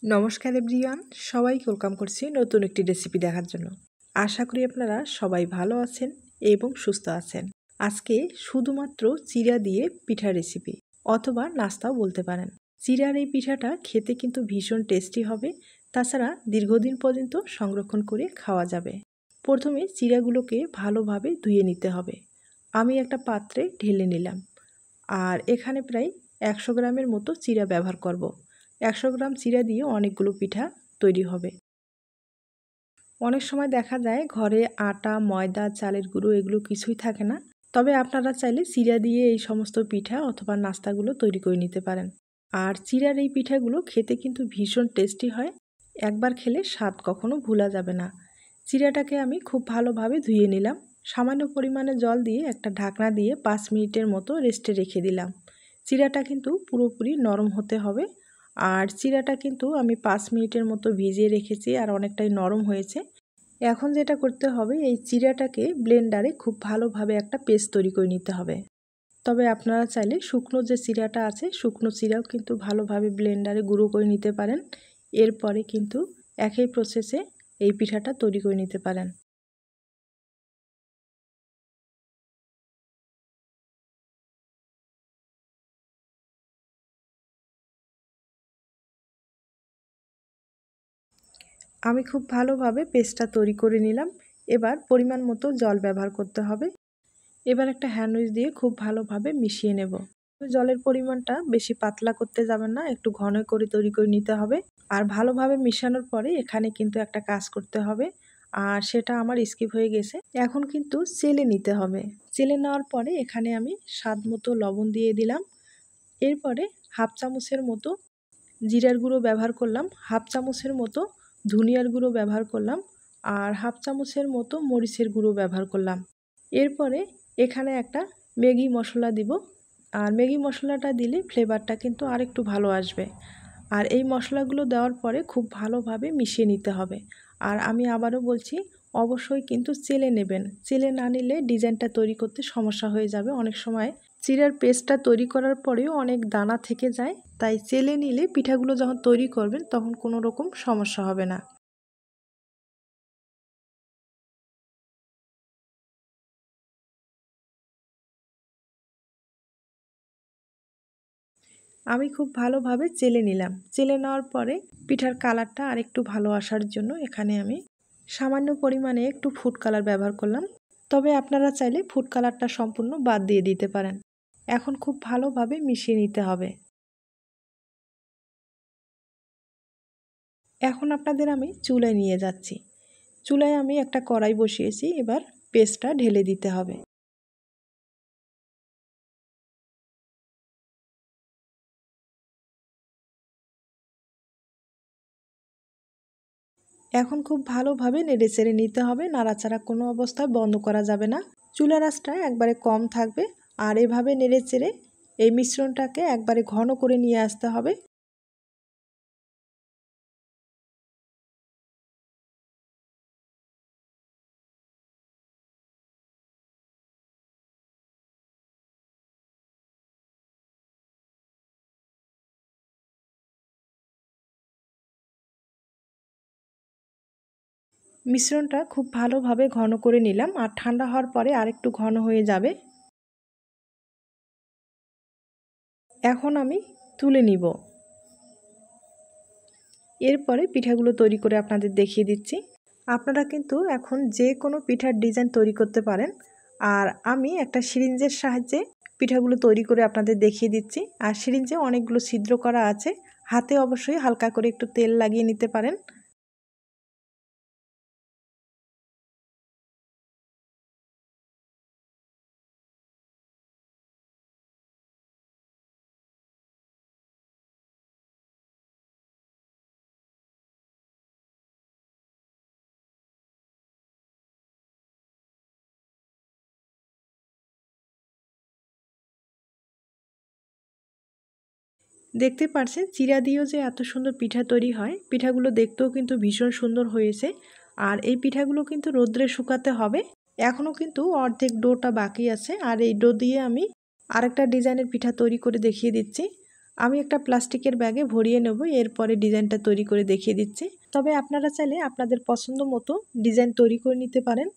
নমস্কার এভরিওয়ান, সবাইকে ওয়েলকাম করছি নতুন একটি রেসিপি দেখার জন্য। আশা করি আপনারা সবাই ভালো আছেন এবং সুস্থ আছেন। আজকে শুধুমাত্র চিড়া দিয়ে পিঠা রেসিপি অথবা নাস্তাও বলতে পারেন। চিড়ার এই পিঠাটা খেতে কিন্তু ভীষণ টেস্টি হবে, তাছাড়া দীর্ঘদিন পর্যন্ত সংরক্ষণ করে খাওয়া যাবে। প্রথমে চিড়াগুলোকে ভালোভাবে ধুয়ে নিতে হবে। আমি একটা পাত্রে ঢেলে নিলাম, আর এখানে প্রায় 100 গ্রামের মতো চিড়া ব্যবহার করব। 100 গ্রাম চিড়া দিয়ে অনেকগুলো পিঠা তৈরি হবে। অনেক সময় দেখা যায় ঘরে আটা, ময়দা, চালের গুঁড়ো এগুলো কিছুই থাকে না, তবে আপনারা চাইলে চিড়া দিয়ে এই সমস্ত পিঠা অথবা নাস্তাগুলো তৈরি করে নিতে পারেন। আর চিড়ার এই পিঠাগুলো খেতে কিন্তু ভীষণ টেস্টি হয়, একবার খেলে স্বাদ কখনো ভোলা যাবে না। চিড়াটাকে আমি খুব ভালোভাবে ধুয়ে নিলাম, সামান্য পরিমাণে জল দিয়ে একটা ঢাকনা দিয়ে 5 মিনিটের মতো রেস্টে রেখে দিলাম। চিড়াটা কিন্তু পুরোপুরি নরম হতে হবে, আর চিড়াটা কিন্তু আমি 5 মিনিটের মতো ভিজিয়ে রেখেছি আর অনেকটাই নরম হয়েছে। এখন যেটা করতে হবে, এই চিড়াটাকে ব্লেন্ডারে খুব ভালোভাবে একটা পেস্ট তৈরি করে নিতে হবে। তবে আপনারা চাইলে শুকনো যে চিড়াটা আছে, শুকনো চিড়াও কিন্তু ভালোভাবে ব্লেন্ডারে গুঁড়ো করে নিতে পারেন। এরপরে কিন্তু একই প্রসেসে এই পিঠাটা তৈরি করে নিতে পারেন। আমি খুব ভালোভাবে পেস্টটা তৈরি করে নিলাম। এবার পরিমাণ মতো জল ব্যবহার করতে হবে। এবার একটা হ্যান্ড উইচ দিয়ে খুব ভালোভাবে মিশিয়ে নেব। জলের পরিমাণটা বেশি পাতলা করতে যাবেন না, একটু ঘন করে তৈরি করে নিতে হবে। আর ভালোভাবে মিশানোর পরে এখানে কিন্তু একটা কাজ করতে হবে, আর সেটা আমার স্কিপ হয়ে গেছে। এখন কিন্তু চেলে নিতে হবে। চেলে নেওয়ার পরে এখানে আমি স্বাদ মতো লবণ দিয়ে দিলাম। এরপরে হাফ চামচের মতো জিরার গুঁড়ো ব্যবহার করলাম, হাফ চামচের মতো ধনিয়ার গুঁড়ো ব্যবহার করলাম, আর হাফ চামচের মতো মরিচের গুঁড়ো ব্যবহার করলাম। এরপরে এখানে একটা ম্যাগি মশলা দিব, আর ম্যাগি মশলাটা দিলে ফ্লেভারটা কিন্তু আরেকটু ভালো আসবে। আর এই মশলাগুলো দেওয়ার পরে খুব ভালোভাবে মিশিয়ে নিতে হবে। আর আমি আবারও বলছি, অবশ্যই কিন্তু চেলে নেবেন। চেলে না নিলে ডিজাইনটা তৈরি করতে সমস্যা হয়ে যাবে। অনেক সময় চিড়ার পেস্টটা তৈরি করার পরেও অনেক দানা থেকে যায়, তাই চেলে নিলে পিঠাগুলো যখন তৈরি করবেন তখন কোনো রকম সমস্যা হবে না। আমি খুব ভালোভাবে চেলে নিলাম। চেলে নেওয়ার পরে পিঠার কালারটা আরেকটু ভালো আসার জন্য এখানে আমি সামান্য পরিমাণে একটু ফুড কালার ব্যবহার করলাম। তবে আপনারা চাইলে ফুড কালারটা সম্পূর্ণ বাদ দিয়ে দিতে পারেন। এখন খুব ভালোভাবে মিশিয়ে নিতে হবে। এখন আপনাদের আমি চুলায় নিয়ে যাচ্ছি। চুলায় আমি একটা কড়াই বসিয়েছি, এবার পেস্টটা ঢেলে দিতে হবে। এখন খুব ভালোভাবে নেড়েচেড়ে নিতে হবে, নাড়াচাড়া কোনো অবস্থায় বন্ধ করা যাবে না। চুলার আঁচটা একবারে কম থাকবে, আর এভাবে নেড়েচেড়ে এই মিশ্রণটাকে একবারে ঘন করে নিয়ে আসতে হবে। মিশ্রণটা খুব ভালোভাবে ঘন করে নিলাম, আর ঠান্ডা হওয়ার পরে আরেকটু ঘন হয়ে যাবে। এখন আমি তুলে নিব। এরপরে পিঠাগুলো তৈরি করে আপনাদের দেখিয়ে দিচ্ছি। আপনারা কিন্তু এখন যে কোনো পিঠার ডিজাইন তৈরি করতে পারেন, আর আমি একটা সিরিঞ্জের সাহায্যে পিঠাগুলো তৈরি করে আপনাদের দেখিয়ে দিচ্ছি। আর সিরিঞ্জে অনেকগুলো ছিদ্র করা আছে, হাতে অবশ্যই হালকা করে একটু তেল লাগিয়ে নিতে পারেন। দেখতে পাচ্ছেন চিড়া দিয়েও যে এত সুন্দর পিঠা তৈরি হয়, পিঠাগুলো দেখতেও কিন্তু ভীষণ সুন্দর হয়েছে। আর এই পিঠাগুলো কিন্তু রোদ্রে শুকাতে হবে। এখনও কিন্তু অর্ধেক ডোটা বাকি আছে, আর এই ডো দিয়ে আমি আরেকটা ডিজাইনের পিঠা তৈরি করে দেখিয়ে দিচ্ছি। আমি একটা প্লাস্টিকের ব্যাগে ভরিয়ে নেব, এরপরে ডিজাইনটা তৈরি করে দেখিয়ে দিচ্ছি। তবে আপনারা চাইলে আপনাদের পছন্দ মতো ডিজাইন তৈরি করে নিতে পারেন।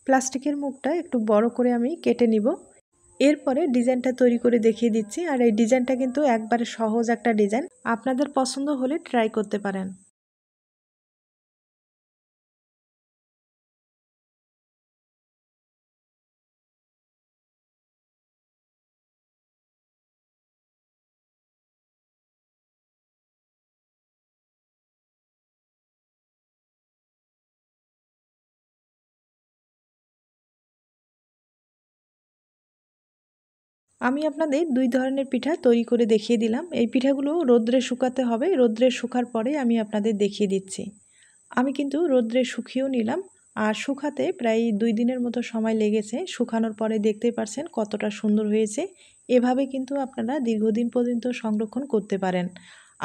প্লাস্টিকের মুখটা একটু বড় করে আমি কেটে নিব। এরপরে ডিজাইনটা তৈরি করে দেখিয়ে দিচ্ছি। আর এই ডিজাইনটা কিন্তু একবারে সহজ একটা ডিজাইন, আপনাদের পছন্দ হলে ট্রাই করতে পারেন। আমি আপনাদের 2 ধরনের পিঠা তৈরি করে দেখিয়ে দিলাম। এই পিঠাগুলো রোদ্রে শুকাতে হবে, রোদ্রে শুকার পরে আমি আপনাদের দেখিয়ে দিচ্ছি। আমি কিন্তু রোদ্রে শুকিয়েও নিলাম, আর শুকাতে প্রায় 2 দিনের মতো সময় লেগেছে। শুকানোর পরে দেখতেই পারছেন কতটা সুন্দর হয়েছে। এভাবে কিন্তু আপনারা দীর্ঘদিন পর্যন্ত সংরক্ষণ করতে পারেন।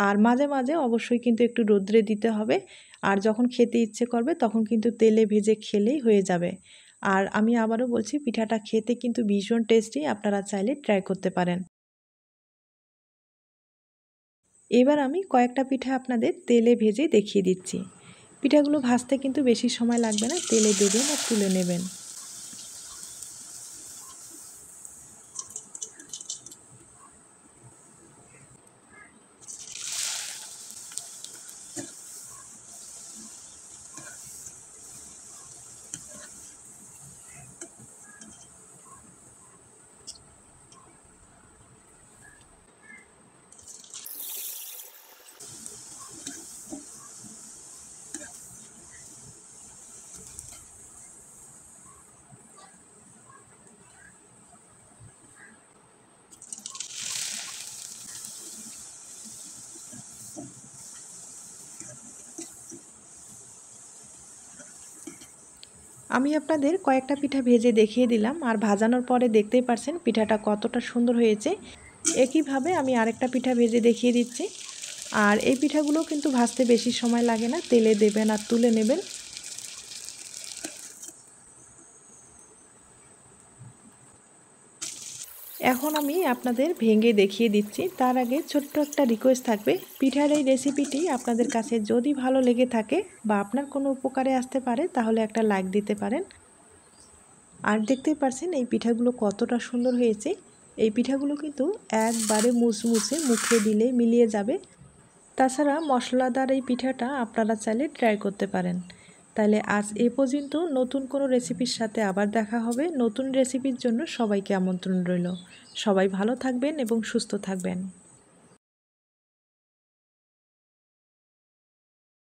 আর মাঝে মাঝে অবশ্যই কিন্তু একটু রোদ্রে দিতে হবে। আর যখন খেতে ইচ্ছে করবে তখন কিন্তু তেলে ভেজে খেলেই হয়ে যাবে। আর আমি আবারও বলছি, পিঠাটা খেতে কিন্তু ভীষণ টেস্টি, আপনারা চাইলে ট্রাই করতে পারেন। এবার আমি কয়েকটা পিঠা আপনাদের তেলে ভেজে দেখিয়ে দিচ্ছি। পিঠাগুলো ভাজতে কিন্তু বেশি সময় লাগবে না, তেলে দেবেন আর তুলে নেবেন। আমি আপনাদের কয়েকটা পিঠা ভেজে দেখিয়ে দিলাম, আর ভাজানোর পরে দেখতেই পারছেন পিঠাটা কতটা সুন্দর হয়েছে। একইভাবে আমি আরেকটা পিঠা ভেজে দেখিয়ে দিচ্ছি। আর এই পিঠাগুলো কিন্তু ভাজতে বেশি সময় লাগে না, তেলে দেবেন আর তুলে নেবেন। এখন আমি আপনাদের ভেঙে দেখিয়ে দিচ্ছি। তার আগে ছোট্ট একটা রিকোয়েস্ট থাকবে, পিঠার এই রেসিপিটি আপনাদের কাছে যদি ভালো লেগে থাকে বা আপনার কোনো উপকারে আসতে পারে তাহলে একটা লাইক দিতে পারেন। আর দেখতেই পারছেন এই পিঠাগুলো কতটা সুন্দর হয়েছে। এই পিঠাগুলো কিন্তু একবারে মুচমুচে, মুখে দিলে মিলিয়ে যাবে। তাছাড়া মশলাদার এই পিঠাটা আপনারা চাইলে ট্রাই করতে পারেন। তাহলে আজ এ পর্যন্ত, নতুন কোনো রেসিপির সাথে আবার দেখা হবে। নতুন রেসিপির জন্য সবাইকে আমন্ত্রণ রইল। সবাই ভালো থাকবেন এবং সুস্থ থাকবেন।